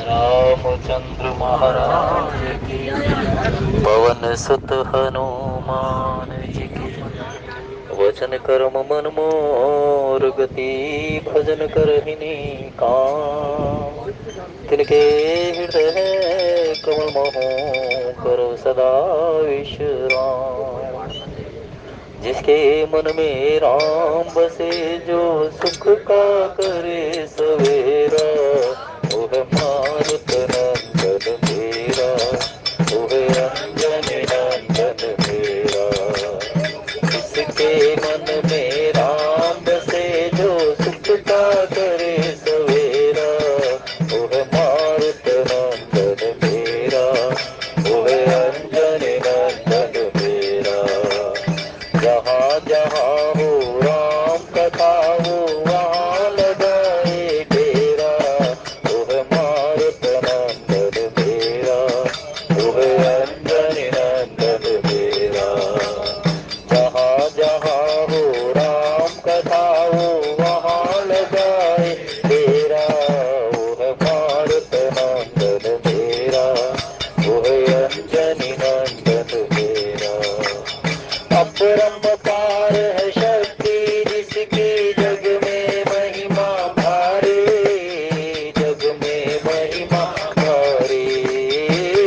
रामचंद्र महाराज की, पवन सुत हनुमान जी की। वचन कर्म मन मोर गति, भजन करहिनी काम। तिनके हृदय कमल मोह करो सदा विश्राम। जिसके मन में राम बसे, जो सुख का करे सवेरा। वो है मारुत नंदन मेरा, वो है अंजनी नंदन मेरा। जिसके मन में राम बसे, जो सुख का करे सवेरा। वो है मारुत नंदन मेरा, वो है अंजनी नंदन मेरा। जहाँ जहाँ हो राम कथा, वो वहाँ लगाए डेरा। वो है मारुत नंदन मेरा, वो है अंजनी नंदन मेरा। जहाँ जहाँ हो राम कथा, वो वहाँ लगाए डेरा। वो है मारुत नंदन मेरा, वो है अंजनी नंदन मेरा। अपरंपार है शक्ति जिसकी, जग में महिमा भारी, जग में महिमा भारी।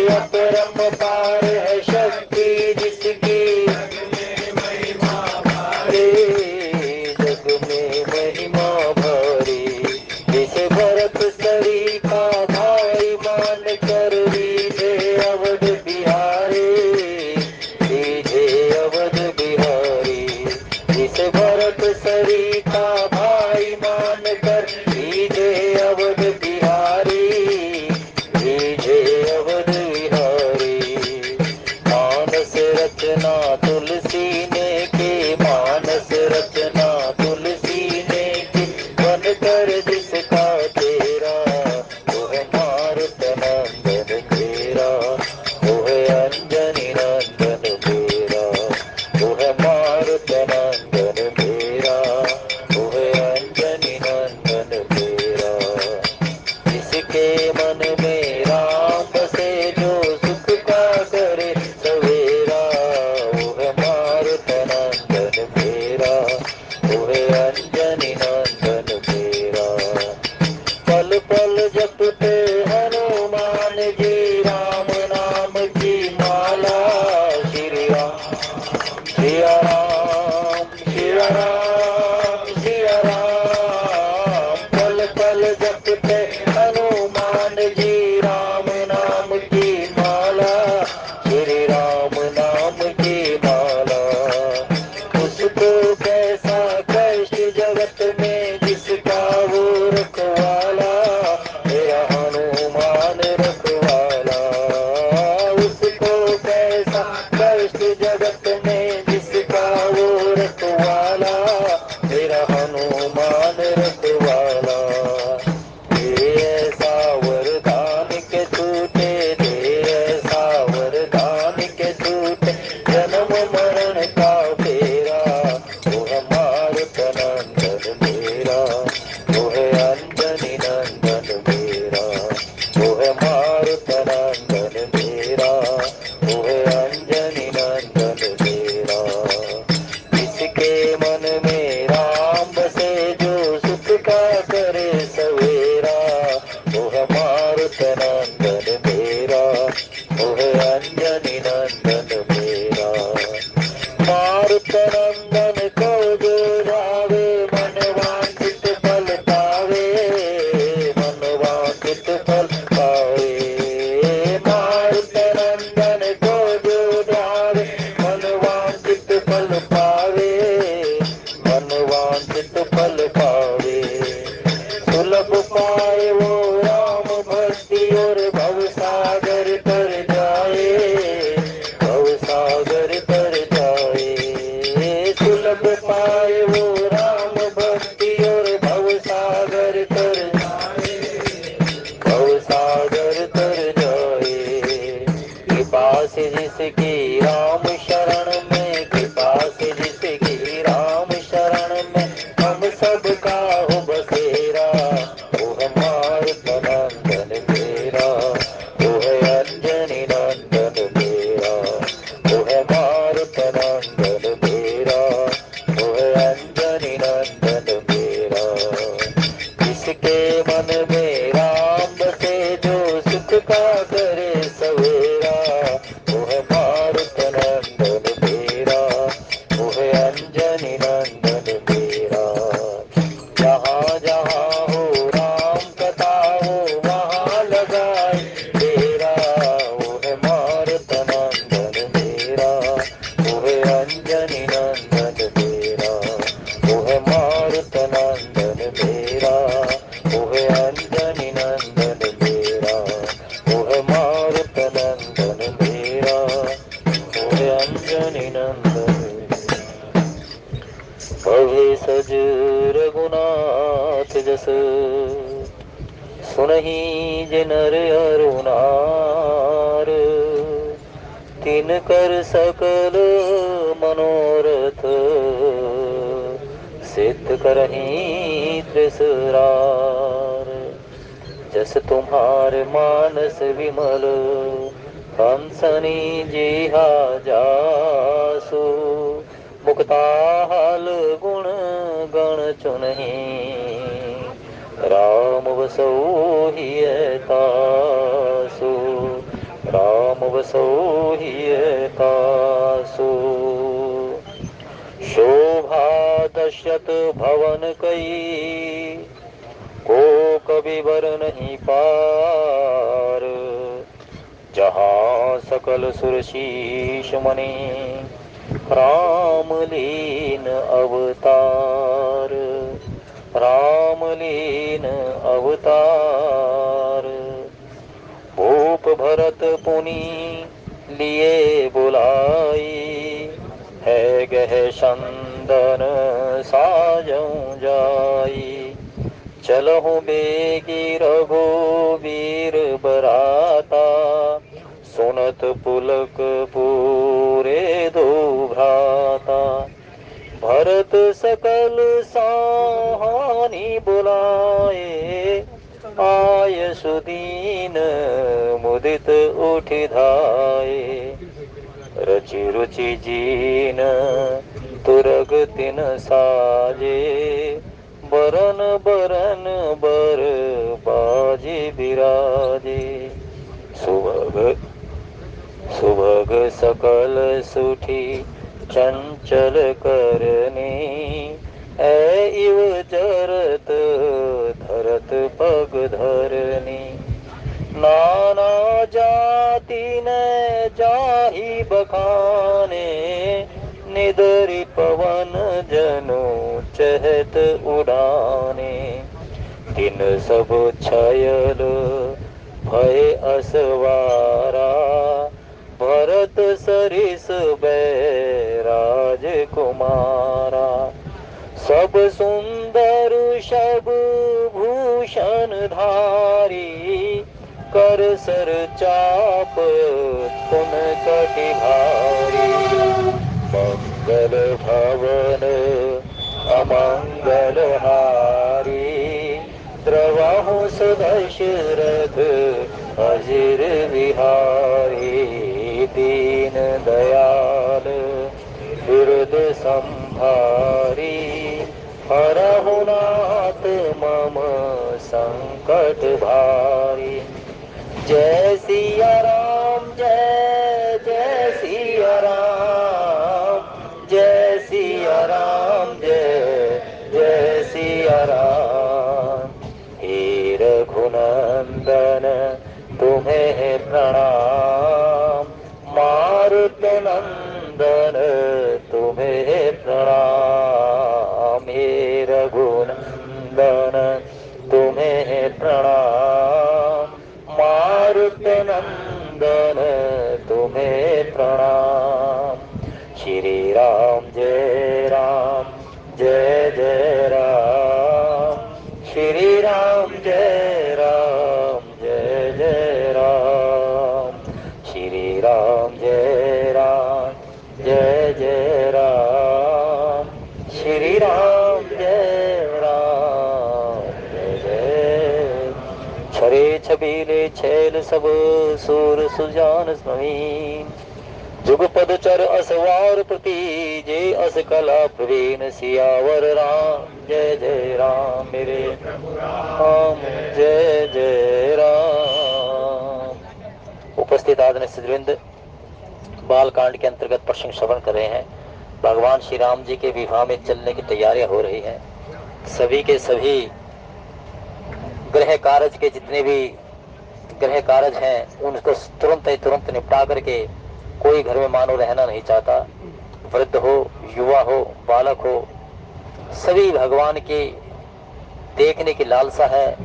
अपरंपार है शक्ति जिसकी, भारी, जग में महिमा भारी। जिसे भरत सरी का भाई मान कर, रीझे अवध बिहारी, रीझे अवध बिहारी। जिसे भरत सरी का भाई मान कर, रीझे अवध बिहारी, रीझे अवध बिहारी। मानस रचना तुलसी ने की, मानस रचना तुलसी ने की। बन कर जिसका तेरा, वो है मारुत नंदन मेरा, वो है अंजनी नंदन मेरा। वो है मारुत नंदन मेरा, वो है अंजनी नंदन मेरा। जिसके मन में राम बसे, जो सुख का करे सवेरा। वो है मारुत नंदन मेरा, वो है अंजनी नंदन मेरा। पल पल जपते हनुमान जी, राम नाम की माला। श्री राम सिया राम, सिया राम, सिया राम। पल पल जपते हनुमान जी, राम नाम की माला। श्री राम नाम की माला। उसको कैसा कष्ट जगत में, जिसका वो रखवाला। मेरा हनुमान रखवाला। उसको कैसा कष्ट जगत में, जिसका वो रखवाला। मेरा हनुमान रखवाला। दे ऐसा वरदान के छूटे, दे ऐसा वरदान के छूटे। जन्म मरण का फेरा, वो है मारुत नंदन मेरा, वो है अंजनी नंदन मेरा। वो है मारुत नंदन मेरा, वो है अंजनी नंदन मेरा। जिसके मन में राम बसे, जो सुख का करे सवेरा। वो है मारुत नंदन मेरा, वो है अंजनी नंदन मेरा। मारुत नंदन को जो जावे, मन वांछित फल पावे, मन वांछित फल पावे। मारुत नंदन को जो जावे, मन वांछित फल पावे, मन वांछित फल पावे। सुलभ पाए वो राम भक्ति, और भव सागर तर जाए, भव सागर तर जाए। सुलभ पाए वो राम भक्ति, और भव सागर तर जाए, भव करही जे नर अरु नार, तिन कर सकल मनोरथ, सिद्ध करही त्रिसरार। जस तुम्हारे मानस विमल, हंसनी जिहा जासु, मुक्ताहाल गुण गण चुनहि, राम बसौ हिय तासु, राम बसौ हिय तासु। शोभा दशत भवन कई, को कवि बर नहीं पार, जहाँ सकल सुर शीश मणि, राम लीन अवतार, राम लीन अवतार। भूप भरत पुनि लिए बुलाई, है गह चंदन साजऊं जाई, चलहु बेगी रघुवीर बराता, सुनत पुलक पूरे दो भ्राता। भरत सकल साहानी बुलाए, आय सुदीन मुदित उठि धाये, रचि रुचि जीन तुरग तिन साजे, बरन बरन बर बाजे बिराजे। सुभग सुभग सकल सुठी चंचल करनी, इव जरत धरत पग धरनी। नाना जाति न जाहि बखाने, निदरि पवन जनु चहत उड़ाने। तिन सब छयल भय असवारा, भरत सरिस बैराज कुमारा। सब सुंदर शब भूषण धारी, कर सर चाप तुन कटि भारी। मंगल भवन अमंगल हारी, द्रवहु सुदशरथ अजिर बिहारी। दीन दयाल बिरुद संभारी, हरहु नाथ मम संकट भारी। जय सिया राम जय जय सिया राम, जय सिया राम जय जय सिया राम। हे रघुनंदन तुम्हें प्रणाम, मारुत नंदन तुम्हें प्रणाम। हे रघुनंदन तुम्हें प्रणाम, मारुत नंदन तुम्हें प्रणाम। श्री राम जय जय राम, श्री राम जय जय राम। श्री राम जय जय राम, श्री राम जय जय। छरे छबीले छैल सब सूर सुजान नवीन, जुगपद चर असवार प्रति जे अस कला प्रवीण। सियावर राम जय राम, मेरे राम जय राम। उपस्थित आदरणीय सज्जनवृंद, बाल कांड के अंतर्गत प्रसंग श्रवण कर रहे हैं। भगवान श्री राम जी के विवाह में चलने की तैयारियां हो रही हैं। सभी के सभी गृह कार्य के जितने भी गृह कार्य हैं उनको तुरंत निपटा करके कोई घर में मानो रहना नहीं चाहता। वृद्ध हो, युवा हो, बालक हो, सभी भगवान के देखने की लालसा है।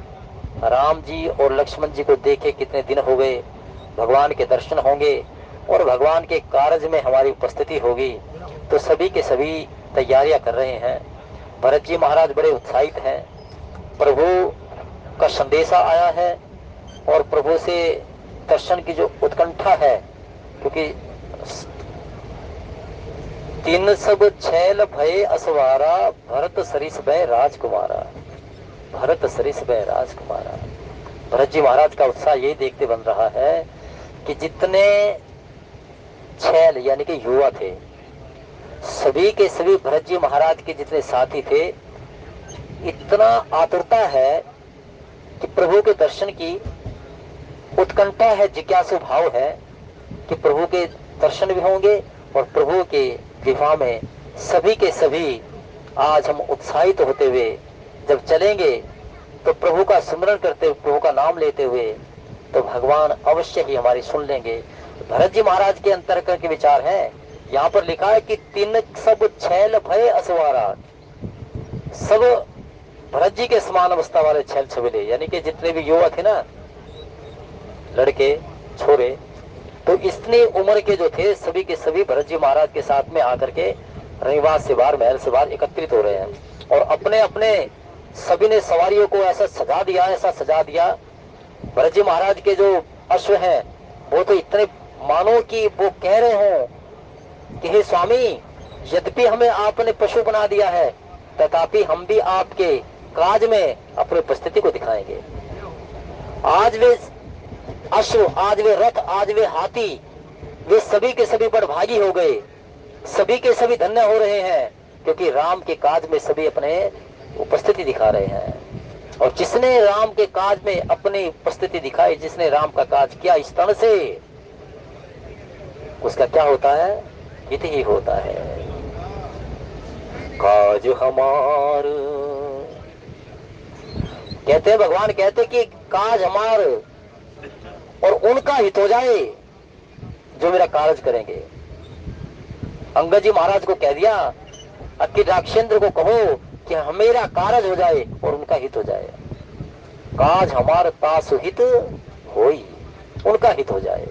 राम जी और लक्ष्मण जी को देखे कितने दिन हो गए, भगवान के दर्शन होंगे और भगवान के कार्य में हमारी उपस्थिति होगी, तो सभी के सभी तैयारियां कर रहे हैं। भरत जी महाराज बड़े उत्साहित हैं। प्रभु का संदेशा आया है और प्रभु से दर्शन की जो उत्कंठा है, क्योंकि तीन सब छैल भय असवारा, भरत सरिस भय राजकुमारा, भरत सरिस भय राजकुमारा। भरत जी महाराज का उत्साह यही देखते बन रहा है कि जितने छैल यानी कि युवा थे, सभी के सभी भरत जी महाराज के जितने साथी थे, इतना आतुरता है कि प्रभु के दर्शन की उत्कंठा है, जिज्ञासु भाव है कि प्रभु के दर्शन भी होंगे और प्रभु के विवाह में सभी के सभी आज हम उत्साहित होते हुए जब चलेंगे तो प्रभु का स्मरण करते हुए, प्रभु का नाम लेते हुए, तो भगवान अवश्य ही हमारी सुन लेंगे। भरत जी महाराज के अंतर्करण के विचार हैं। यहाँ पर लिखा है कि तीन सब छैल भय असवारा, सब भरत जी के समान अवस्था वाले छैल छबीले, यानी कि जितने भी युवा थे ना, लड़के छोरे, तो इतनी उम्र के जो थे सभी के सभी भरत जी महाराज के साथ में आकर के रनिवास से बाहर, महल से बाहर एकत्रित हो रहे हैं और अपने अपने सभी ने सवारियों को ऐसा सजा दिया, ऐसा सजा दिया। भरत जी महाराज के जो अश्व हैं वो तो इतने मानो कि वो कह रहे हो कि हे स्वामी, यद्यपि हमें आपने पशु बना दिया है तथापि हम भी आपके काज में अपनी उपस्थिति को दिखाएंगे। आज वे अश्व, आज वे रथ, आज वे हाथी, वे सभी के सभी बड़भागी हो गए, सभी के सभी धन्य हो रहे हैं, क्योंकि राम के काज में सभी अपने उपस्थिति दिखा रहे हैं। और जिसने राम के काज में अपनी उपस्थिति दिखाई, जिसने राम का काज किया इस तरह से, उसका क्या होता है? इति ही होता है, काज हमार। कहते हैं, भगवान कहते कि काज हमार और उनका हित हो जाए जो मेरा कार्य करेंगे। अंगद जी महाराज को कह दिया कि राक्षेंद्र को कहो कि मेरा कार्य हो जाए और उनका हित हो जाए। काज हमार तासु हित होई, उनका हित हो जाए।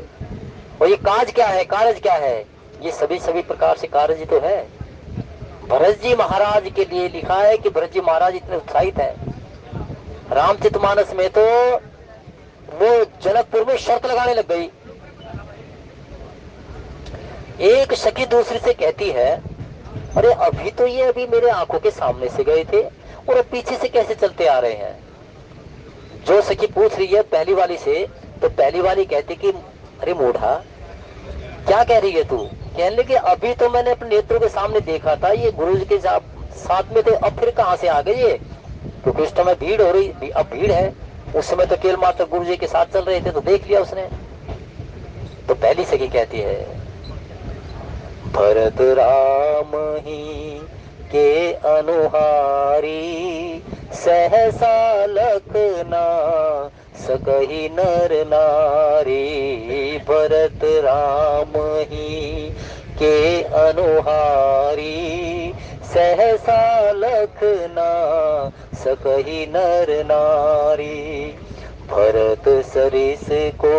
और ये काज क्या है, कार्य क्या है? ये सभी सभी प्रकार से कार्य तो है। भरत जी महाराज के लिए लिखा है कि भरत जी महाराज इतने उत्साहित हैं। रामचरितमानस में तो वो जनकपुर में शर्त लगाने लग गई। एक सखी दूसरी से कहती है, अरे अभी तो ये अभी मेरे आंखों के सामने से गए थे और अब पीछे से कैसे चलते आ रहे हैं? जो सखी पूछ रही है पहली वाली से, तो पहली वाली कहती कि अरे मूढ़ा, क्या कह रही है तू? कहने लगी अभी तो मैंने अपने नेत्रों के सामने देखा था, ये गुरु जी के साथ में थे, अब फिर कहां से आ गए ये? क्योंकि उस समय भीड़ हो रही, अब भीड़ है। उस समय तो केवल मात्र गुरु जी के साथ चल रहे थे, तो देख लिया उसने। तो पहली सखी कहती है, भरत राम ही के अनुहारी, सहसा लखना सकहि नर नारी। भरत राम ही के अनुहारी, सहसा लखना सकहि नर नारी। भरत सरिस को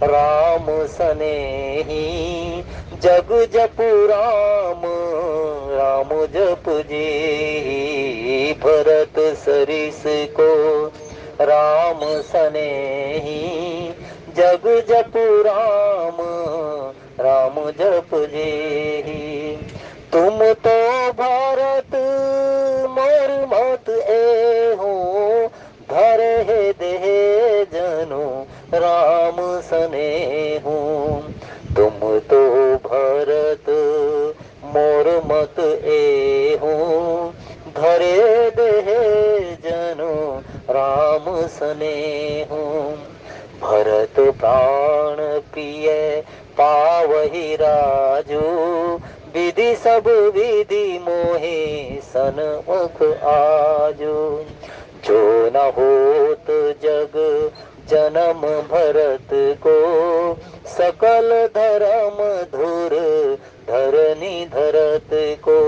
राम सनेही, जग जपु राम राम जप जेहि। भरत सरिस को राम सनेही, जग जपु राम राम जप जेहि। तुम तो भारत मोर मत एहो, धरे देह जनो राम सनेहू। तुम तो भरत मोर मत एहो, धरे देह जनो राम सनेहू। भरत प्राण प्रिय पावहि राजू, विधि सब विधि मोहे सन्मुख आजो। जो न होत जग जन्म भरत को, सकल धर्म धुर धरनी धरत को।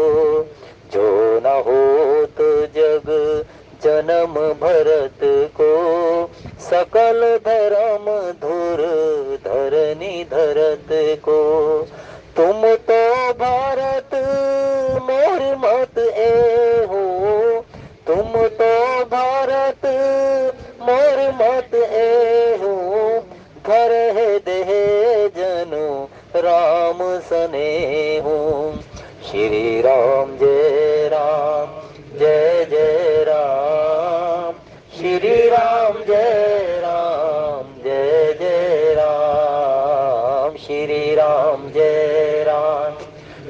जो न होत जग जन्म भरत को, सकल धर्म धुर धरनी धरत को। तुम तो भारत मोर मत एहो, तुम तो भारत मोर मत एहो, घर है देह जनु राम स्नेहु। श्री राम जय राम जय जय राम। श्री राम जय राम जय जय राम। श्री राम जय राम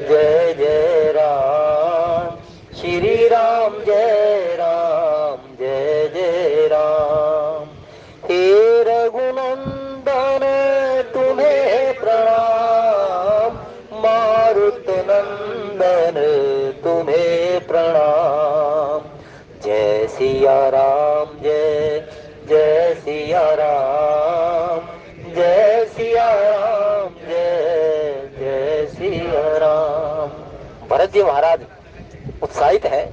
जय जय राम। श्री राम जय राम जय जय राम। हे रघुनंदन तुम्हें प्रणाम। मारुत नंदन तुम्हें प्रणाम। जय सिया राम जय जय सिया राम। जय सिया राम जय जय सिया राम। भरत जी महाराज उत्साहित हैं,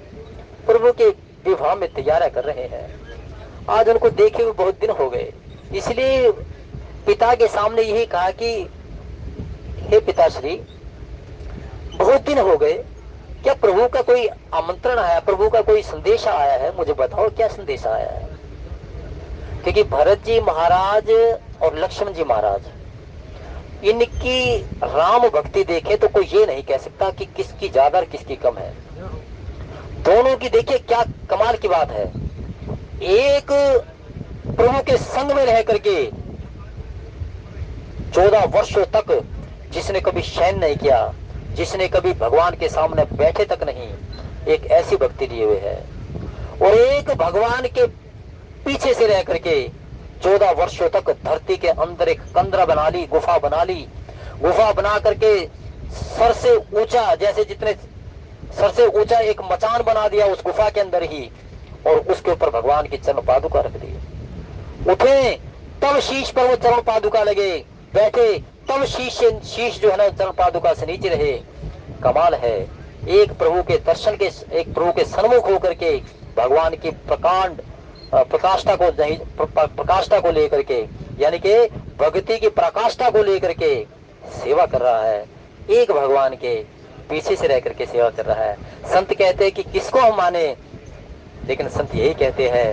प्रभु के विवाह में तैयारियां कर रहे हैं। आज उनको देखे हुए बहुत दिन हो गए, इसलिए पिता के सामने यही कहा कि हे पिताश्री, बहुत दिन हो गए, क्या प्रभु का कोई आमंत्रण आया, प्रभु का कोई संदेश आया है? मुझे बताओ क्या संदेश आया है। क्योंकि भरत जी महाराज और लक्ष्मण जी महाराज, इनकी राम भक्ति देखे तो कोई ये नहीं कह सकता कि किसकी ज्यादा और किसकी कम है। दोनों की देखिए क्या कमाल की बात है। एक प्रभु के संग में रह करके 14 वर्षों तक जिसने कभी शयन नहीं किया, जिसने कभी भगवान के सामने बैठे तक नहीं, एक ऐसी भक्ति लिए हुए है। और एक भगवान के पीछे से रह करके 14 वर्षों तक धरती के अंदर एक कंदरा बना ली, गुफा बना ली। गुफा बना करके सर से ऊंचा, जैसे जितने सर से ऊंचा एक मचान बना दिया उस गुफा के अंदर ही, और उसके ऊपर भगवान की चरण पादुका रख दी। उठे तब शीश पर वो चरण पादुका लगे, बैठे तब शीश जो है ना चरण पादुका से नीचे रहे। कमाल है। एक प्रभु के दर्शन के, एक प्रभु के सन्मुख होकर के भगवान की प्रकांड प्रकाष्ठा को लेकर के, यानी कि भक्ति की प्रकाष्ठा को लेकर के सेवा कर रहा है। एक भगवान के पीछे से रह करके सेवा कर रहा है। संत कहते हैं कि किसको हम माने, लेकिन संत यही कहते हैं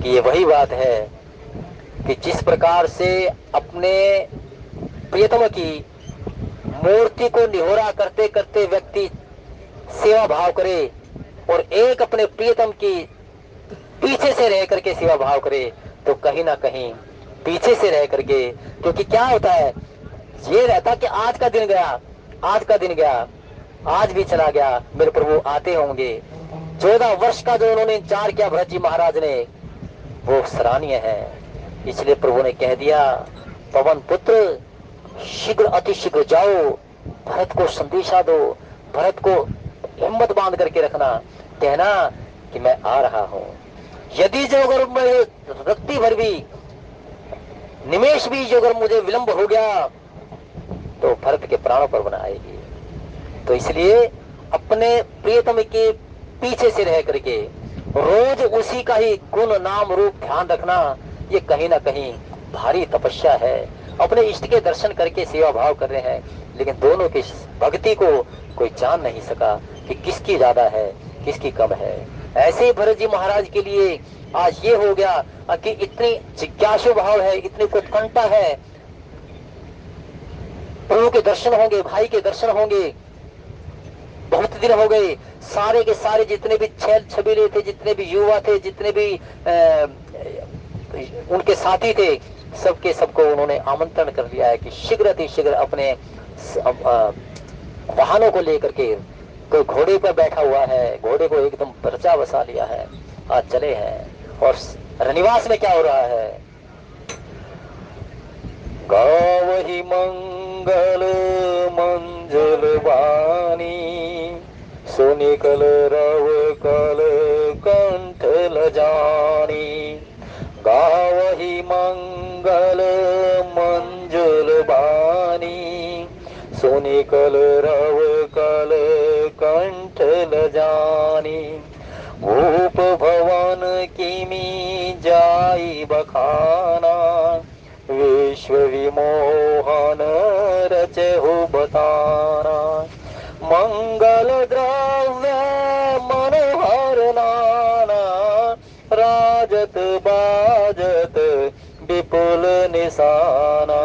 कि ये वही बात है कि जिस प्रकार से अपने प्रियतम की मूर्ति को निहोरा करते करते व्यक्ति सेवा भाव करे, और एक अपने प्रियतम की पीछे से रह करके सेवा भाव करे, तो कहीं ना कहीं पीछे से रह करके, क्योंकि क्या होता है, ये रहता कि आज का दिन गया, आज का दिन गया, आज भी चला गया, मेरे प्रभु आते होंगे। 14 वर्ष का जो उन्होंने इंतजार किया भरत जी महाराज ने, वो सराहनीय है। इसलिए प्रभु ने कह दिया, पवन पुत्र शीघ्र अति शीघ्र जाओ, भरत को संदेशा दो, भरत को हिम्मत बांध करके रखना, कहना कि मैं आ रहा हूँ। यदि जो अगर मैं रत्ती भर भी, निमेश भी जो अगर मुझे विलंब हो गया, तो भरत के प्राणों पर बना आएगी। तो इसलिए अपने प्रियतम के पीछे से रह करके रोज उसी का ही गुण नाम रूप ध्यान रखना, ये कहीं ना कहीं भारी तपस्या है। अपने इष्ट के दर्शन करके सेवा भाव कर रहे हैं, लेकिन दोनों की भक्ति को कोई जान नहीं सका कि किसकी ज्यादा है, किसकी कम है। ऐसे ही भरत जी महाराज के लिए आज ये हो गया कि इतनी जिज्ञासु भाव है, इतनी उत्कंठा है, प्रभु के दर्शन होंगे, भाई के दर्शन होंगे। बहुत दिन हो गए, सारे के सारे जितने भी छेल छबीले थे, जितने भी युवा थे, जितने भी उनके साथी थे, सबके सबको उन्होंने आमंत्रण कर दिया है कि शीघ्र अति शीघ्र अपने वाहनों को लेकर के, कोई घोड़े पर बैठा हुआ है, घोड़े को एकदम पर्चा बसा लिया है, आज चले हैं। और रनिवास में क्या हो रहा है, गावहि मंगल मंजुल वाणी, सुनि कल रव कल कंठ लजानी। गावहि मंगल मंजुल वाणी, सुनि कल रव कल कंठ लजानी। भूप भवन किमी जाई बखाना, विश्व विमोहन रचहु बताना। मंगल द्रव्य मनोहर नाना, राजत बाजत विपुल निशाना,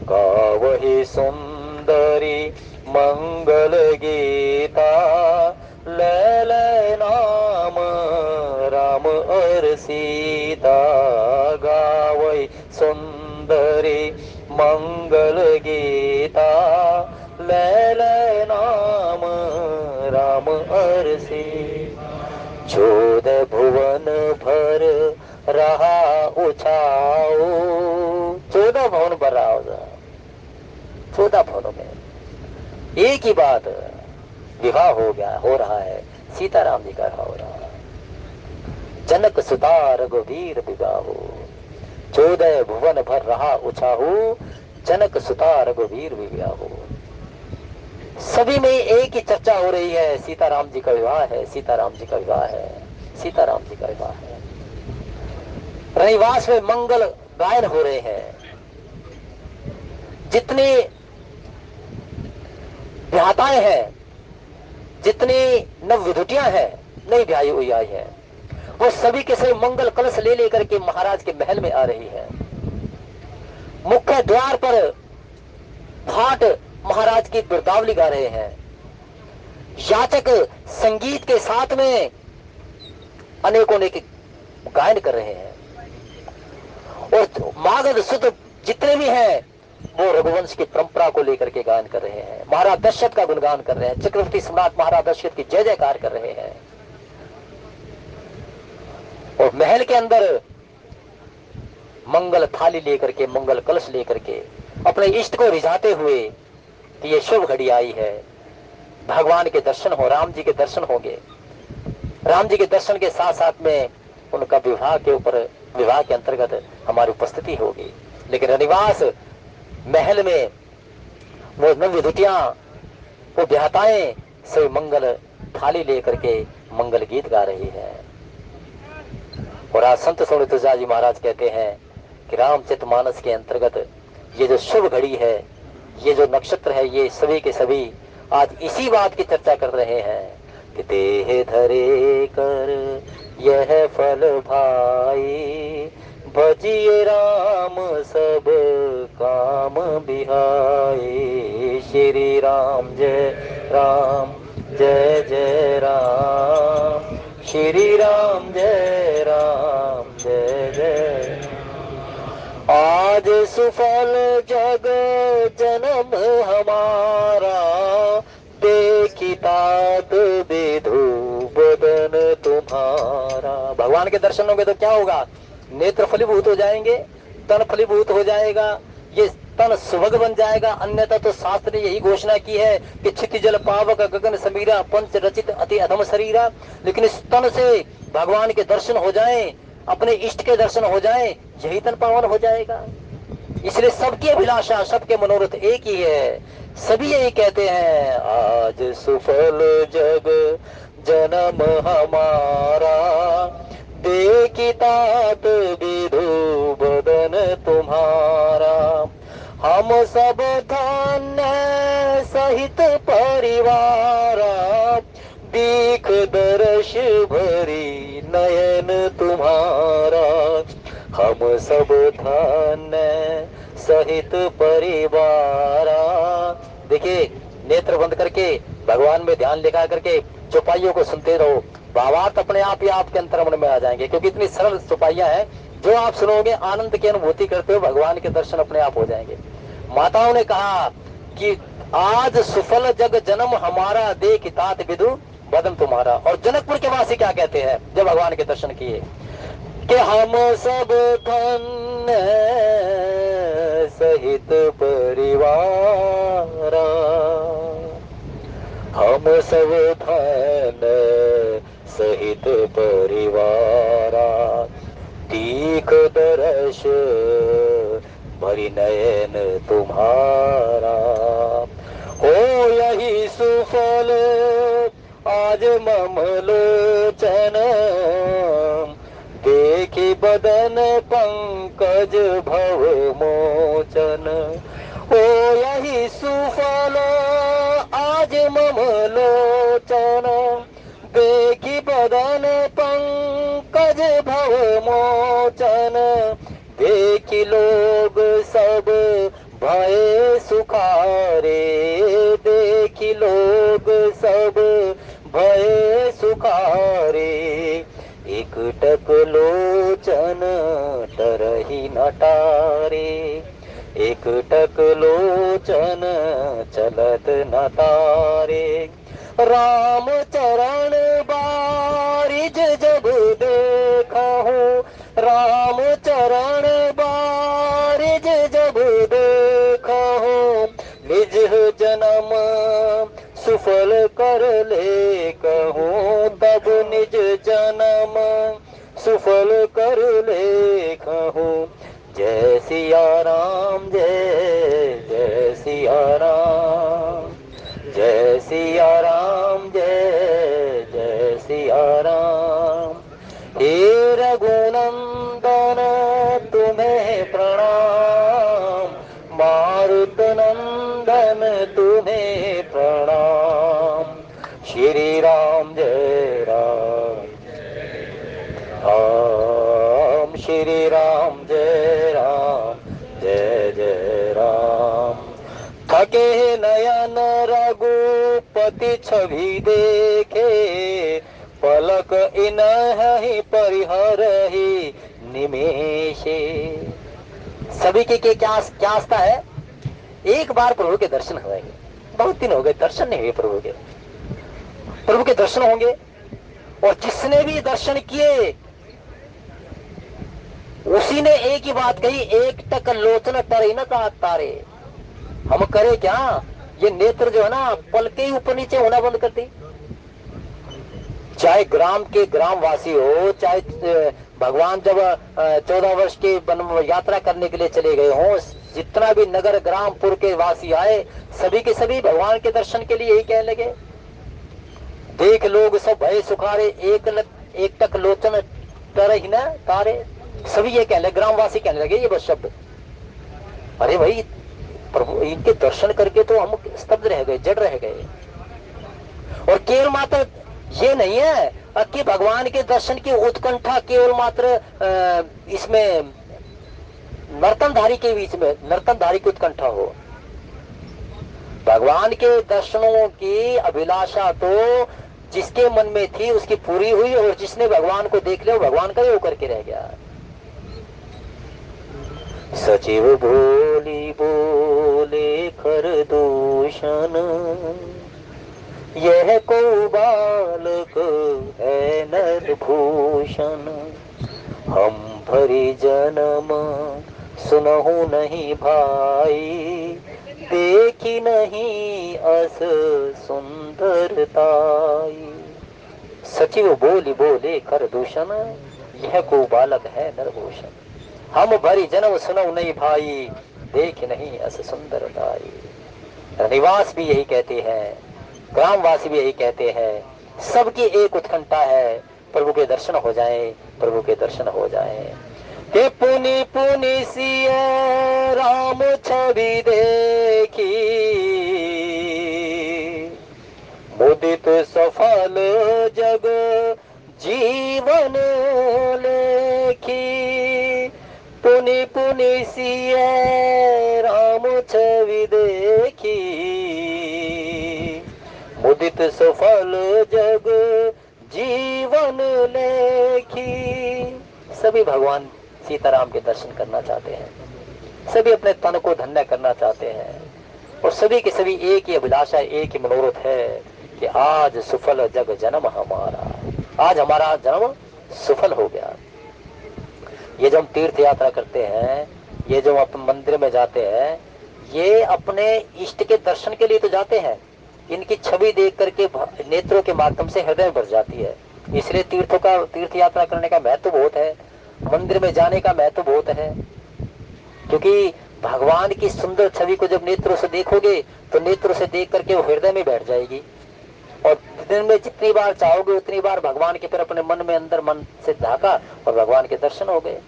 गावहि सुंदरी मंगल गीता, ले ले नाम राम और सीता, गावहि सुंदरी मंगल गीता, ले ले नाम राम और सीता। 14 भुवन भर रहा उछाओ, 14 भवन भर रहा होगा, 14 भवनों में एक ही बात, विवाह हो गया, हो रहा है, सीताराम जी का हो रहा है। जनक सुता रघुवीर विवाहो, 14 भुवन भर रहा उछाहू, जनक सुता रघुवीर विवाहो। सभी में एक ही चर्चा हो रही है, सीताराम जी का विवाह है, सीताराम जी का विवाह है, सीताराम जी का विवाह है। रनिवास में मंगल गायन हो रहे हैं। जितनी ब्याहताएं हैं, जितनी नवविधुटियां हैं, नई ब्याही हुई आई है, वो सभी के सभी मंगल कलश ले लेकर के महाराज के महल में आ रही है। मुख्य द्वार पर भाट महाराज की बिरदावली गा रहे हैं। याचक संगीत के साथ में अनेकों ने गायन कर रहे हैं, और मागध सुध जितने भी हैं वो रघुवंश की परंपरा को लेकर के गायन कर रहे हैं। महाराज दशरथ का गुणगान कर रहे हैं, चक्रवर्ती सम्राट महाराज दशरथ की जय जयकार कर रहे हैं। और महल के अंदर मंगल थाली लेकर के, मंगल कलश लेकर के अपने इष्ट को रिझाते हुए कि ये शुभ घड़ी आई है, भगवान के दर्शन हो, राम जी के दर्शन होंगे। राम जी के दर्शन के साथ साथ में उनका विवाह के ऊपर, विवाह के अंतर्गत हमारी उपस्थिति होगी। लेकिन रनिवास महल में वो नवविधुटियां, वो ब्याहताएं सभी मंगल थाली लेकर के मंगल गीत गा रही है। और आज संत स्वामी तुलसीदास जी महाराज कहते हैं कि रामचरितमानस के अंतर्गत ये जो शुभ घड़ी है, ये जो नक्षत्र है, ये सभी के सभी आज इसी बात की चर्चा कर रहे हैं कि देह धरे कर यह फल भाई, भजिए राम सब काम बिहाई। श्री राम जय जय राम, श्री राम जय जय। आज सुफल जग जन्म हमारा, देखी तात विधु बदन तुम्हारा। भगवान के दर्शन होंगे तो क्या होगा? नेत्र फलीभूत हो जाएंगे, तन फलीभूत हो जाएगा, ये तन सुभग बन जाएगा। अन्यथा तो शास्त्र ने यही घोषणा की है कि क्षिति जल पावक गगन समीरा, पंच रचित अति अधम शरीरा। लेकिन इस तन से भगवान के दर्शन हो जाएं, अपने इष्ट के दर्शन हो जाएं, यही तन पावन हो जाएगा। इसलिए सबकी अभिलाषा, सबके मनोरथ एक ही है। सभी यही कहते हैं, आज सुफल जग जन्म हमारा, देखी तात विधु बदन तुम्हारा। हम सब धन्य सहित परिवारा, दीख दर्श भरी नयन तुम्हारा। हम सब धन्य सहित परिवारा। देखिए, नेत्र बंद करके भगवान में ध्यान लगा करके चौपाइयों को सुनते रहो, भावार्थ अपने आप ही आपके अंतर्मन में आ जाएंगे। क्योंकि इतनी सरल चौपाइयां हैं, जो आप सुनोगे आनंद की अनुभूति करते हो, भगवान के दर्शन अपने आप हो जाएंगे। माताओं ने कहा कि आज सुफल जग जन्म हमारा, देख तात विधु बदन तुम्हारा। और जनकपुर के वासी क्या कहते हैं जब भगवान के दर्शन किए कि हम सब धन्य सहित परिवारा, हम सब धन्य सहित परिवारा। तीख दर्श भरी नयन तुम्हारा। हो यही सुफल आज मम लोचन, देखी बदन पंकज भव मोचन। हो यही सुफल आज मम लोचन, देखी बदन पंकज भव मोचन। देखी लोग सब भय सुखारे, देखी लोग सब भय सुखारे, एकटक लोचन तरही न टारे, एकटक लोचन चलत न तारे, राम चरण बारिज जब देखहु, राम चरण बारिज जब देखहु, निज जन्म सुफल कर ले कहूँ, तब निज जन्म सुफल कर ले कहूँ। जय सिया राम, जय जय सिया राम, जय सिया राम, जय जय सिया राम। हे रघुनंदन तुम्हें प्रणाम, मारुत नंदन तुम्हें प्रणाम। श्री राम जय राम, राम श्री राम जय राम, जय जय राम। थके नयन रघुपति छवि देखे, पलक इन्हीं परिहरहि निमेषे। सभी के क्या आस्था है? एक बार प्रभु के दर्शन होंगे। बहुत दिन हो गए दर्शन नहीं हुए प्रभु के। प्रभु के दर्शन होंगे, और जिसने भी दर्शन किए उसी ने एक ही बात कही, एक टक लोचन टरे न तारे। हम करे क्या? ये नेत्र जो है ना, पल के ही ऊपर नीचे होना बंद कर दी। चाहे ग्राम के ग्रामवासी हो, चाहे भगवान जब 14 वर्ष की वन यात्रा करने के लिए चले गए हों, जितना भी नगर ग्रामपुर के वासी आए, सभी के सभी भगवान के दर्शन के लिए यही कहने लगे, देख लोग सब भय सुखारे, एक टक लोचन तरही न तारे। सभी ये कहने लगे, ग्रामवासी कहने लगे ये बस शब्द। अरे भाई, प्रभु इनके दर्शन करके तो हम स्तब्ध रह गए, जड़ रह गए। और केवल मात्र ये नहीं है कि भगवान के दर्शन की उत्कंठा केवल मात्र इसमें नर्तनधारी के बीच में नर्तनधारी की उत्कंठा हो। भगवान के दर्शनों की अभिलाषा तो जिसके मन में थी उसकी पूरी हुई, और जिसने भगवान को देख लिया भगवान का ही होकर के रह गया। सचिव भोली बोले कर दूषण, यह को बालक है नर भूषण। हम भरी जन्म सुनहु नहीं भाई, देखी नहीं अस सुंदरताई। सचिव बोली बोले कर दूषण, यह को बालक है नरभूषण। हम भरी जन्म सुनहु नहीं भाई, देख नहीं अस सुंदरताई। निवास भी यही कहते हैं, ग्रामवासी भी यही कहते हैं, सबकी एक उत्कंठा है, प्रभु के दर्शन हो जाएं, प्रभु के दर्शन हो जाएं। के पुनि पुनि सिय राम छवि देखी, मुदित सफल जग जीवन लेखी। पुनि पुनि सिय राम छवि देखी, मुदित सफल जग जीवन लेखी। सभी भगवान सीताराम के दर्शन करना चाहते हैं, सभी अपने तन को धन्य करना चाहते हैं, और सभी के सभी एक ही अभिलाषा, एक ही मनोरथ है कि आज सफल जग जन्म हमारा, आज हमारा जन्म सफल हो गया। ये जो हम तीर्थ यात्रा करते हैं, ये जो हम मंदिर में जाते हैं, ये अपने इष्ट के दर्शन के लिए तो जाते हैं। इनकी छवि देख करके नेत्रों के माध्यम से हृदय में भर जाती है। इसलिए तीर्थ यात्रा करने का महत्व बहुत है, मंदिर में जाने का महत्व बहुत है। क्योंकि भगवान की सुंदर छवि को जब नेत्रों से देखोगे तो नेत्रों से देख करके वो हृदय में बैठ जाएगी, और दिन में जितनी बार चाहोगे उतनी बार भगवान के फिर अपने मन में अंदर मन से झांका और भगवान के दर्शन हो गए।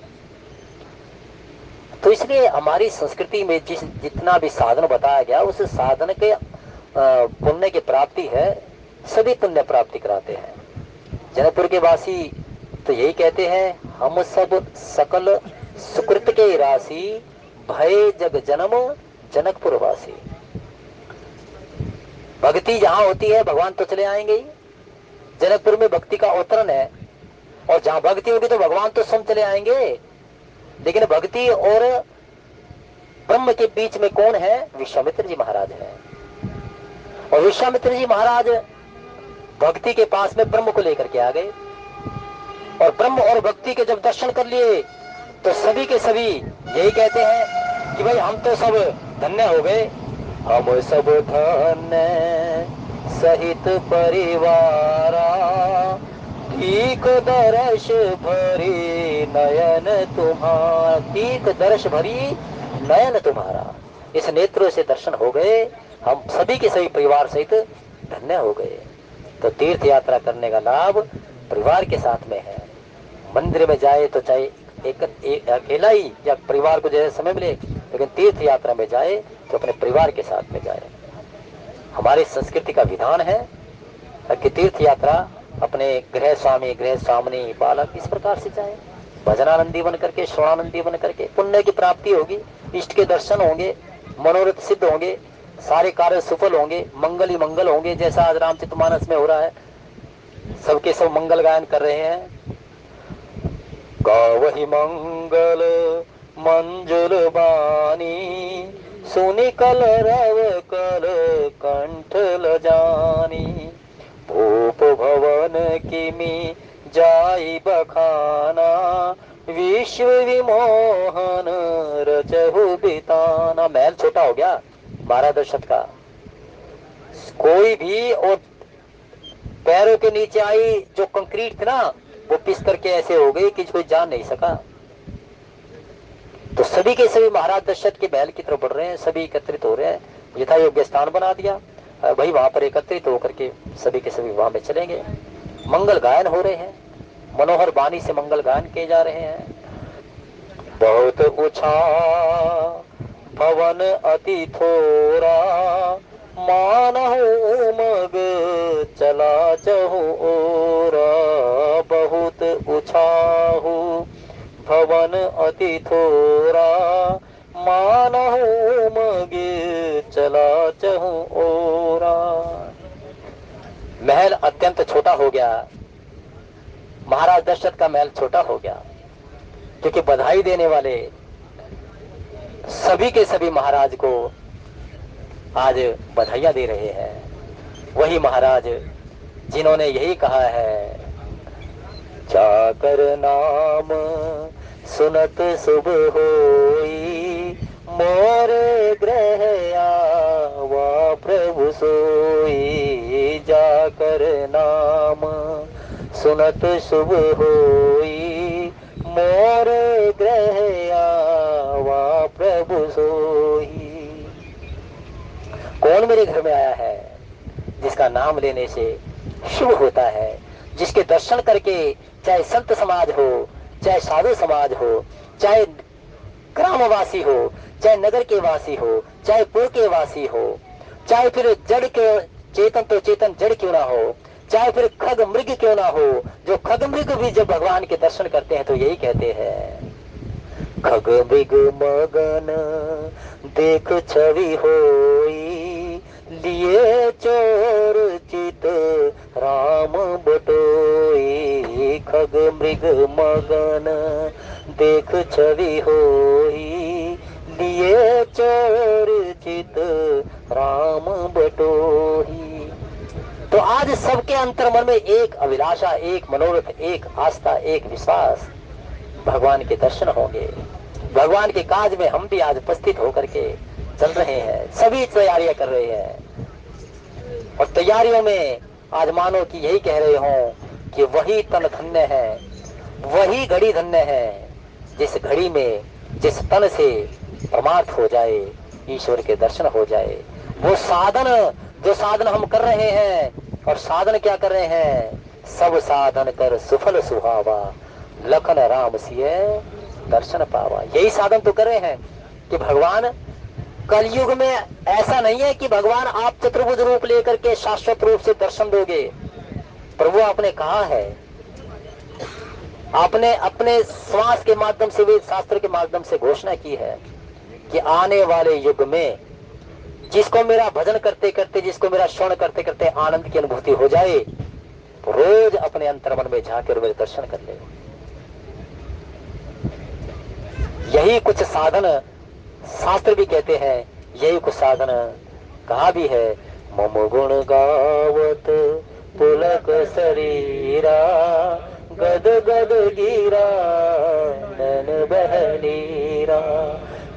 तो इसलिए हमारी संस्कृति में जितना भी साधन बताया गया, उस साधन के पुण्य की प्राप्ति है, सभी पुण्य प्राप्ति कराते हैं। जनकपुर के वासी तो यही कहते हैं, हम सब सकल सुकृत के राशि भय जग जन्म जनकपुर वासी। भक्ति जहां होती है भगवान तो चले आएंगे ही। जनकपुर में भक्ति का अवतरण है, और जहां भक्ति होगी तो भगवान तो स्वयं चले आएंगे। लेकिन भक्ति और ब्रह्म के बीच में कौन है? विश्वामित्र जी महाराज है। और विश्वामित्र जी महाराज भक्ति के पास में ब्रह्म को लेकर के आ गए, और ब्रह्म और भक्ति के जब दर्शन कर लिए तो सभी के सभी यही कहते हैं कि भाई हम तो सब धन्य हो गए। हम सब धन्य सहित परिवारा, ठीक दर्श भरी नयन तुम्हारा, ठीक दर्श भरी नयन तुम्हारा। इस नेत्रों से दर्शन हो गए, हम सभी के सभी परिवार सहित धन्य हो गए। तो तीर्थ यात्रा करने का लाभ परिवार के साथ में है। मंदिर में जाए तो चाहे एक अकेला ही या परिवार को जैसे समय मिले, लेकिन तीर्थ यात्रा में जाए तो अपने परिवार के साथ में जाए। हमारी संस्कृति का विधान है कि तीर्थ यात्रा अपने गृह स्वामी गृह स्वामिनी बालक इस प्रकार से जाए, भजनानंदी बन करके, श्रवणानंदी बन करके। पुण्य की प्राप्ति होगी, इष्ट के दर्शन होंगे, मनोरथ सिद्ध होंगे, सारे कार्य सफल होंगे, मंगल ही मंगल होंगे। जैसा आज रामचरितमानस में हो रहा है, सबके सब मंगल गायन कर रहे हैं। गावहि मंगल मंजुल बानी, सुनि कल रव कल कंठ ल जानी। भूप भवन किमि जाई बखाना, विश्व विमोहन रचहु बिताना। महल छोटा हो गया 12 दशक का। कोई भी और पैरों के नीचे आई जो कंक्रीट थी ना, वो पिस करके ऐसे हो गई कि कोई जान नहीं सका। तो सभी के सभी महाराज दशरथ के महल की तरफ बढ़ रहे हैं, सभी एकत्रित हो रहे हैं। यथा योग्य स्थान बना दिया भाई, वहां पर एकत्रित होकर के सभी के सभी वहां में चलेंगे। मंगल गायन हो रहे हैं, मनोहर वाणी से मंगल गायन किए जा रहे हैं। बहुत ऊंचा भवन अति थोरा, मानहु मग चला चहु ओरा। बहुत ऊंचाहु भवन अति थोरा, मानहु मग चला चहु ओरा। महल अत्यंत छोटा हो गया, महाराज दशरथ का महल छोटा हो गया, क्योंकि बधाई देने वाले सभी के सभी महाराज को आज बधाइयां दे रहे हैं। वही महाराज जिन्होंने यही कहा है, जाकर नाम सुनत शुभ होई, मोरे ग्रह आवा प्रभु सोई। जाकर नाम सुनत शुभ होई, मोरे ग्रह आवा प्रभु सोई। कौन मेरे घर में आया है जिसका नाम लेने से शुभ होता है, जिसके दर्शन करके चाहे संत समाज हो, चाहे साधु समाज हो, चाहे ग्रामवासी हो, चाहे नगर के वासी हो, चाहे पुर के वासी हो, चाहे फिर जड़ के चेतन तो चेतन जड़ क्यों ना हो, चाहे फिर खग मृग क्यों ना हो। जो खग मृग भी जब भगवान के दर्शन करते हैं तो यही कहते हैं, खग मृग मगन देख छवि होई, लिए चोर चित राम बटोई। खग मृग मगन देख छवि होई, लिए चोर चित राम बटोही। तो आज सबके अंतर्मन में एक अभिलाषा, एक मनोरथ, एक आस्था, एक विश्वास, भगवान के दर्शन होंगे। भगवान के काज में हम भी आज उपस्थित होकर के चल रहे हैं, सभी तैयारियां कर रहे हैं। और तैयारियों में आज मानो कि यही कह रहे हो कि वही तन धन्य है, वही घड़ी धन्य है, जिस घड़ी में जिस तन से परमार्थ हो जाए, ईश्वर के दर्शन हो जाए। वो साधन, जो साधन हम कर रहे हैं, और साधन क्या कर रहे हैं, सब साधन कर सुफल सुहावा, लखन राम सिय दर्शन पावा। यही साधन तो कर रहे हैं कि भगवान कलयुग में ऐसा नहीं है कि भगवान आप चतुर्भुज रूप लेकर के शाश्वत रूप से दर्शन दोगे। प्रभु आपने कहा है आपने अपने श्वास के माध्यम से, वेद शास्त्र के माध्यम से घोषणा की है कि आने वाले युग में जिसको मेरा भजन करते करते, जिसको मेरा श्रवण करते करते आनंद की अनुभूति हो जाए, रोज अपने अंतर्मन में झांके मेरे दर्शन कर ले। यही कुछ साधन शास्त्र भी कहते हैं, यही कुछ साधन कहा भी है। मम गुण गावत पुलक शरीरा, गद गद गिरा नैन बहनीरा,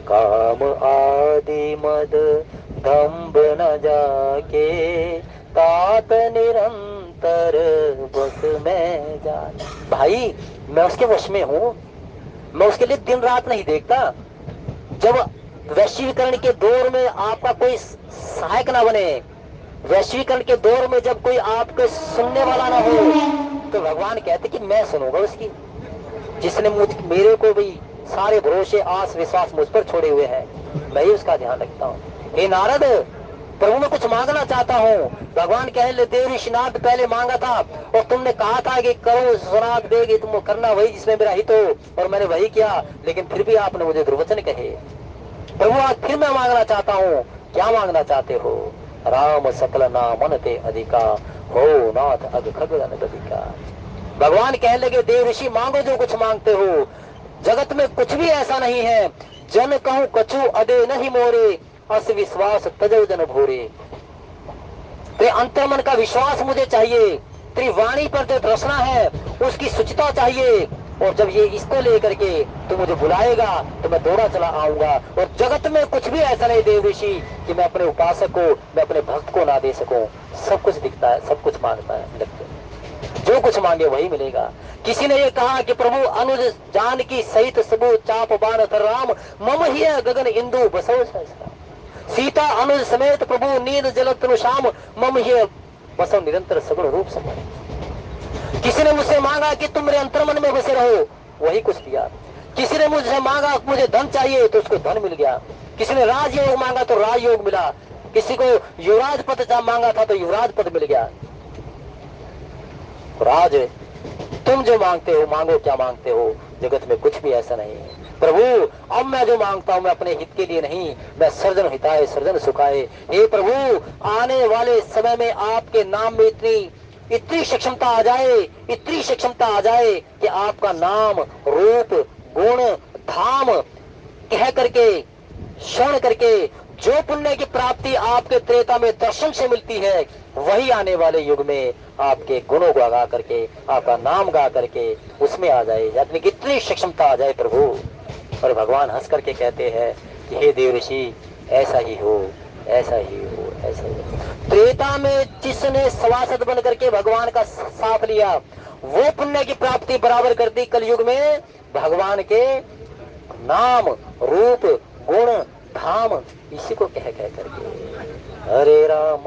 काम आदि मद दम्भ न जाके, तात निरंतर बस में जा। भाई मैं उसके वश में हूँ, मैं उसके लिए दिन रात नहीं देखता। जब वैश्वीकरण के दौर में आपका कोई सहायक ना बने, वैश्वीकरण के दौर में जब कोई आपको सुनने वाला ना हो, तो भगवान कहते कि मैं सुनूंगा उसकी। जिसने मेरे को भी सारे भरोसे आस विश्वास मुझ पर छोड़े हुए हैं, मैं ही उसका ध्यान रखता हूँ। हे नारद, प्रभु मैं कुछ मांगना चाहता हूँ। भगवान कहने देव ऋषिनाथ पहले मांगा था और तुमने कहा था कि करो सुनाथ देगी, तुम करना वही जिसमें मेरा हित हो, और मैंने वही किया, लेकिन फिर भी आपने मुझे दुर्वचन कहे। प्रभु आज फिर मैं मांगना चाहता हूँ। क्या मांगना चाहते हो? राम सकल नाम मन ते अधिका, हो नाथ अग खग अनबदिका। भगवान कहने लगे देव ऋषि मांगो जो कुछ मांगते हो, जगत में कुछ भी ऐसा नहीं है। जन कहूं कछु अदे नहीं मोरे, अस विश्वास तजो जन भोरे। तेरे अंतर्मन का विश्वास मुझे चाहिए, तेरी वाणी पर जो रचना है उसकी सुचिता चाहिए, और जब ये इसको लेकर के तू मुझे बुलाएगा तो मैं दौड़ा चला आऊंगा। और जगत में कुछ भी ऐसा नहीं देव ऋषि कि मैं अपने उपासक को, मैं अपने भक्त को ना दे सकूं। सब कुछ दिखता है, सब कुछ मांगता है, लगता है जो कुछ मांगे वही मिलेगा। किसी ने ये कहा कि प्रभु अनुज जानकी सहित सबू चाप बाण धर राम, मम ही गगन इंदु बसो सहसा। सीता अनुज समेत प्रभु नींद जलत श्याम, मम ही बसो निरंतर सगुण रूप समय। किसी ने मुझसे मांगा कि तुम मेरे अंतर्मन में बसे रहो, वही कुछ दिया। किसी ने मुझसे मांगा मुझे धन चाहिए, तो उसको धन मिल गया। किसी ने राजयोग मांगा तो राजयोग मिला। किसी को युवराज पद मांगा था तो युवराज पद मिल गया। राज तुम जो मांगते हो, मांगो क्या मांगते हो, जगत में कुछ भी ऐसा नहीं है। प्रभु अब मैं जो मांगता हूँ मैं अपने हित के लिए नहीं, मैं सर्जन हिताए सर्जन सुखाए। हे प्रभु आने वाले समय में आपके नाम में इतनी सक्षमता आ जाए, इतनी सक्षमता आ जाए कि आपका नाम रूप गुण धाम कह करके, श्रवण करके जो पुण्य की प्राप्ति आपके त्रेता में दर्शन से मिलती है, वही आने वाले युग में आपके गुणों को गा करके, आपका नाम गा करके उसमें आ जाए। यानी कितनी सक्षमता आ जाए प्रभु। और भगवान हंस करके कहते हैं कि हे देव ऋषि ऐसा ही हो, ऐसा ही हो, ऐसा ही हो। त्रेता में जिसने सभासद बन करके भगवान का साथ लिया, वो पुण्य की प्राप्ति बराबर कर दी कलयुग में भगवान के नाम रूप गुण धाम, इसी को कह करके। हरे राम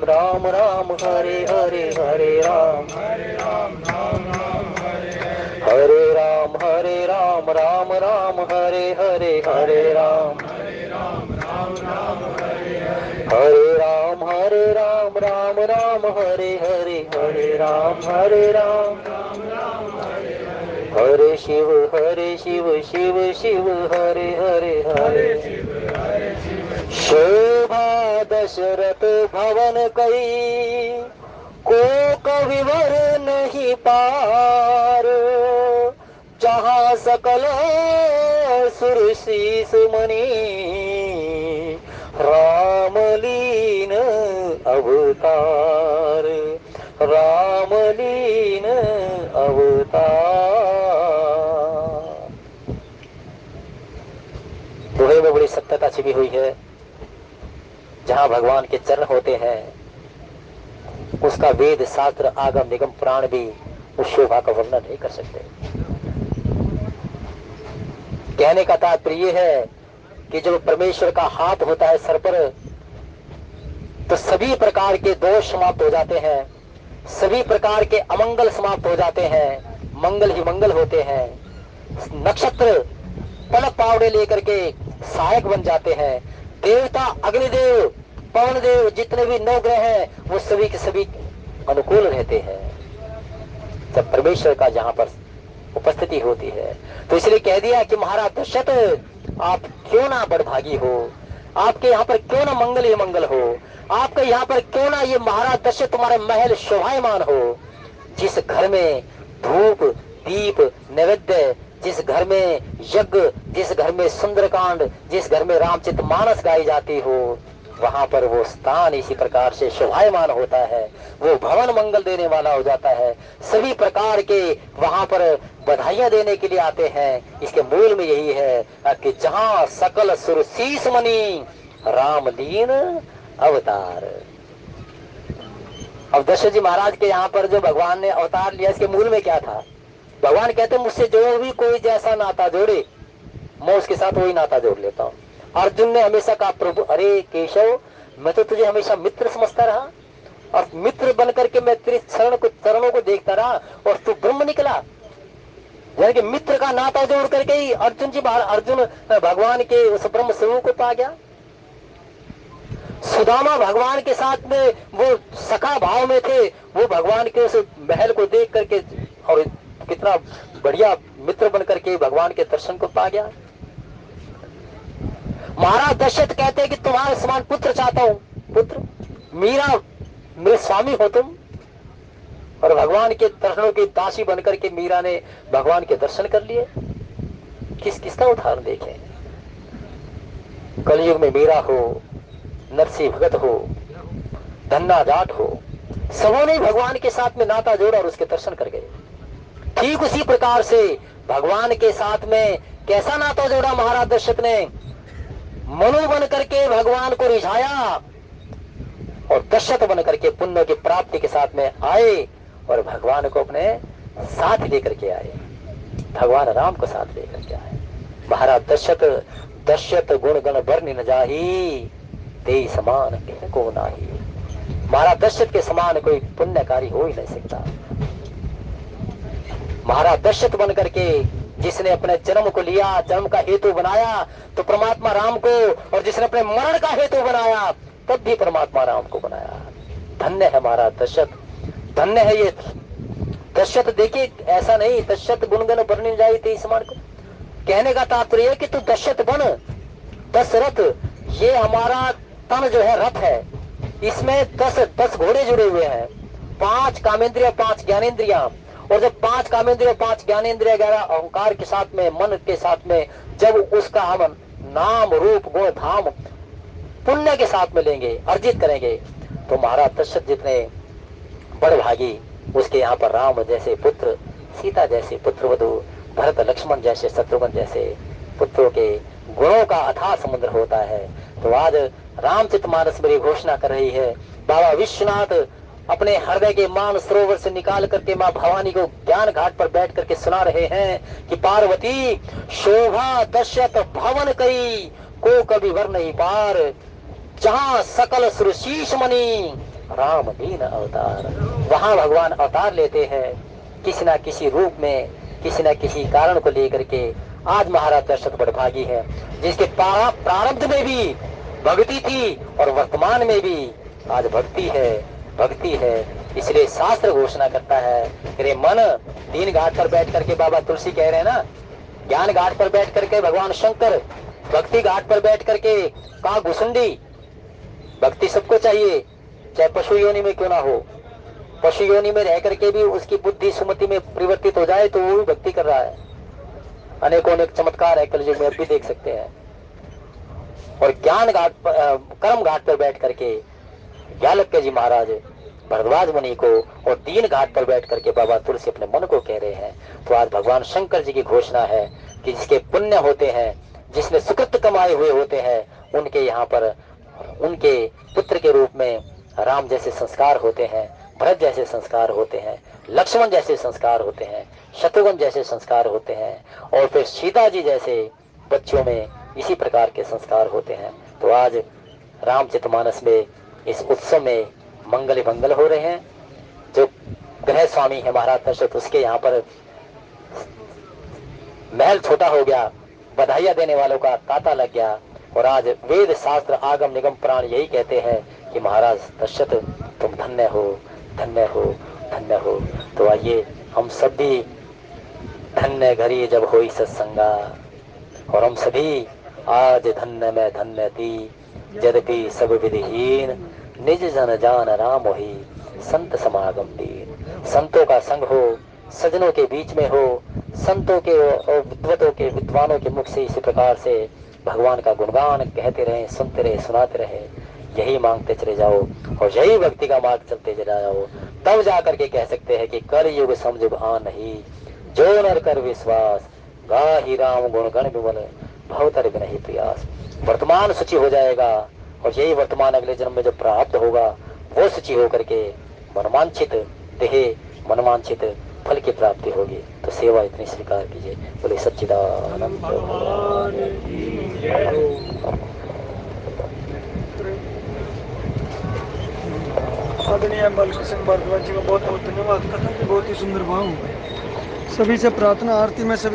राम राम हरे हरे, हरे राम राम हरे राम राम राम हरे हरे, हरे राम राम राम हरे हरे, हरे राम हरे शिव शिव शिव हरे हरे, हरे शोभा दशरथ भवन कई, को कविवर नहीं पार, जहाँ सकल सुर शीस मणि, रामलीन अवतार, रामलीन अवतार। दोहे में बड़ी सत्यता छिपी हुई है। जहाँ भगवान के चरण होते हैं उसका वेद शास्त्र आगम निगम पुराण भी उस शोभा का वर्णन नहीं कर सकते। कहने का तात्पर्य है कि जब परमेश्वर का हाथ होता है सर पर, तो सभी प्रकार के दोष समाप्त हो जाते हैं, सभी प्रकार के अमंगल समाप्त हो जाते हैं, मंगल ही मंगल होते हैं। नक्षत्र पलक पावड़े लेकर के सहायक बन जाते हैं। देवता अग्निदेव पवन देव जितने भी नौ ग्रह हैं वो सभी के सभी अनुकूल रहते हैं। जब परमेश्वर का जहां पर उपस्थिति होती है। तो इसलिए कह दिया कि महाराज दशरथ आप क्यों ना बड़भागी हो, आपके यहाँ पर क्यों ना मंगल ही मंगल हो, आपके यहाँ पर क्यों ना ये महाराज दशरथ तुम्हारे महल शोभायमान हो। जिस घर में धूप दीप नैवेद्य, जिस घर में यज्ञ, जिस घर में सुंदरकांड, जिस घर में रामचरित मानस गाई जाती हो, वहां पर वो स्थान इसी प्रकार से शोभायमान होता है, वो भवन मंगल देने वाला हो जाता है। सभी प्रकार के वहां पर बधाइयां देने के लिए आते हैं। इसके मूल में यही है कि जहां सकल सुर शीस मणि रामलीन अवतार। अब दशरथ जी महाराज के यहाँ पर जो भगवान ने अवतार लिया, इसके मूल में क्या था? भगवान कहते मुझसे जो भी कोई जैसा नाता जोड़े मैं उसके साथ वही नाता जोड़ लेता हूँ। अर्जुन ने हमेशा कहा प्रभु अरे केशव, मैं तो तुझे हमेशा मित्र समझता रहा और मित्र बन करके मैं तेरे चरणों को देखता रहा और तू ब्रह्म निकला। यानी कि मित्र का नाता जोड़ करके ही अर्जुन भगवान के उस ब्रह्म स्वरूप को पा गया। सुदामा भगवान के साथ में वो सखा भाव में थे, वो भगवान के उस महल को देख करके और कितना बढ़िया मित्र बन करके भगवान के दर्शन को पा गया। महाराज दशरथ कहते हैं कि तुम्हारे समान पुत्र चाहता हूं, पुत्र मीरा मेरे स्वामी हो तुम। और भगवान के दर्शनों की दासी बनकर के मीरा ने भगवान के दर्शन कर लिए। किसका उदाहरण देखें, कलयुग में मीरा हो, नरसिंह भगत हो, धन्ना जाट हो, सबों ने भगवान के साथ में नाता जोड़ा और उसके दर्शन कर गए। ठीक उसी प्रकार से भगवान के साथ में कैसा नाता जोड़ा महाराज दशरथ ने? मनु बन करके भगवान को रिझाया और दशरथ बन करके पुण्य की प्राप्ति के साथ में आए और भगवान को अपने साथ लेकर के आए, भगवान राम को साथ लेकर के आए। महाराज दशरथ गुण गण बरनि न जाही, तेई समान को नाही। महाराज दशरथ के समान कोई पुण्यकारी हो ही नहीं सकता। महाराज दशरथ बन करके जिसने अपने जन्म को लिया, जन्म का हेतु बनाया तो परमात्मा राम को, और जिसने अपने मरण का हेतु बनाया तब भी परमात्मा राम को बनाया। धन्य है महाराज दशरथ, धन्य है ये दशरथ। देखिए ऐसा नहीं दशरथ गुणगण बरनि जाई तेई समान को, कहने का तात्पर्य है कि तू दशरथ बन। दशरथ ये हमारा तन जो है रथ है, इसमें 10 घोड़े जुड़े हुए हैं, 5 कामेंद्रिय 5 ज्ञानेन्द्रिया, और जब 5 कामेंद्रिय 5 ज्ञानेन्द्रिय 11 अहंकार के साथ में मन के साथ में जब उसका हम नाम रूप गुण धाम पुण्य के साथ में लेंगे, अर्जित करेंगे, तो महाराज दशरथ जितने बड़भागी, उसके यहाँ पर राम जैसे पुत्र, सीता जैसे पुत्र वधु, भरत लक्ष्मण जैसे शत्रुघ्न जैसे पुत्रों के गुणों का अथाह समुद्र होता है। तो आज रामचरितमानस में घोषणा कर रही है, बाबा विश्वनाथ अपने हृदय के मान सरोवर से निकाल करके माँ भवानी को ज्ञान घाट पर बैठ करके सुना रहे हैं कि पार्वती शोभा दशरथ भवन कई, को कभी वर नहीं पार, जहाँ सकल सुरशीष मणि राम दीन अवतार। वहां भगवान अवतार लेते हैं किसी ना किसी रूप में, किसी न किसी कारण को लेकर के। आज महाराज दशरथ बड़भागी है जिसके प्रारब्ध में भी भक्ति थी और वर्तमान में भी आज भक्ति है। इसलिए शास्त्र घोषणा करता है, तेरे मन तीन घाट पर बैठ करके, बाबा तुलसी कह रहे हैं ना, ज्ञान घाट पर बैठ करके भगवान शंकर, भक्ति घाट पर बैठ करके कहा घुसुंडी। भक्ति सबको चाहिए, चाहे पशु योनि में क्यों ना हो। पशु योनि में रह करके भी उसकी बुद्धि सुमति में परिवर्तित हो जाए तो वो भी भक्ति कर रहा है। अनेकों अनेक चमत्कार है कलयुग में, अब भी देख सकते हैं। और ज्ञान घाट पर, कर्म घाट पर बैठ करके ज्ञालक्य जी महाराज भरद्वाज मुनि को, और दीन घाट पर बैठ करके बाबा तुलसी अपने मन को कह रहे हैं। तो आज भगवान शंकर जी की घोषणा है कि जिसके पुण्य होते हैं, जिसने सुकृत कमाए हुए होते हैं, उनके यहाँ पर उनके पुत्र के रूप में राम जैसे संस्कार होते हैं, भरत जैसे संस्कार होते हैं, लक्ष्मण जैसे संस्कार होते हैं, शत्रुघ्न जैसे संस्कार होते हैं, और फिर सीता जी जैसे बच्चों में इसी प्रकार के संस्कार होते हैं। तो आज रामचरितमानस में इस उत्सव में मंगल ही मंगल हो रहे हैं। जो गृह स्वामी है महाराज दशरथ, उसके यहाँ पर महल छोटा हो गया, बधाइयां देने वालों का तांता लग गया। और आज वेद शास्त्र आगम निगम प्राण यही कहते हैं कि महाराज दशरथ तुम धन्य हो, धन्य हो, धन्य हो। तो आइए हम सब भी धन्य घड़ी जब हुई सत्संगा, और हम सभी आज धन्य में धन्य थी। यद्यपि सब विधिहीन, निज जन जान राम होई, संत समागम दीन। संतों का संग हो, सजनों के बीच में हो, संतों के और विद्वतों के विद्वानों के मुख से इसी प्रकार से भगवान का गुणगान कहते रहे, सुनते रहे, सुनाते रहे, यही मांगते चले जाओ और यही भक्ति का मार्ग चलते चले जाओ। तब जा करके कह सकते हैं कि कर युग समझुग आ नहीं, जो नर कर विश्वास, गाही राम गुण गण विमल, भवतर बिनहि प्रयास। वर्तमान सूची हो जाएगा और यही वर्तमान अगले जन्म में जो प्राप्त होगा वो सूची होकर के मनमांछित देह, मनमांछित फल की प्राप्ति होगी। तो सेवा इतनी स्वीकार कीजिए। बोले सच्चिदानंद भगवान की जय। आदरणीय बालकृष्ण भारद्वाज जी का बहुत बहुत धन्यवाद। कथा के बहुत ही सुंदर भाव। सभी से प्रार्थना, आरती में सभी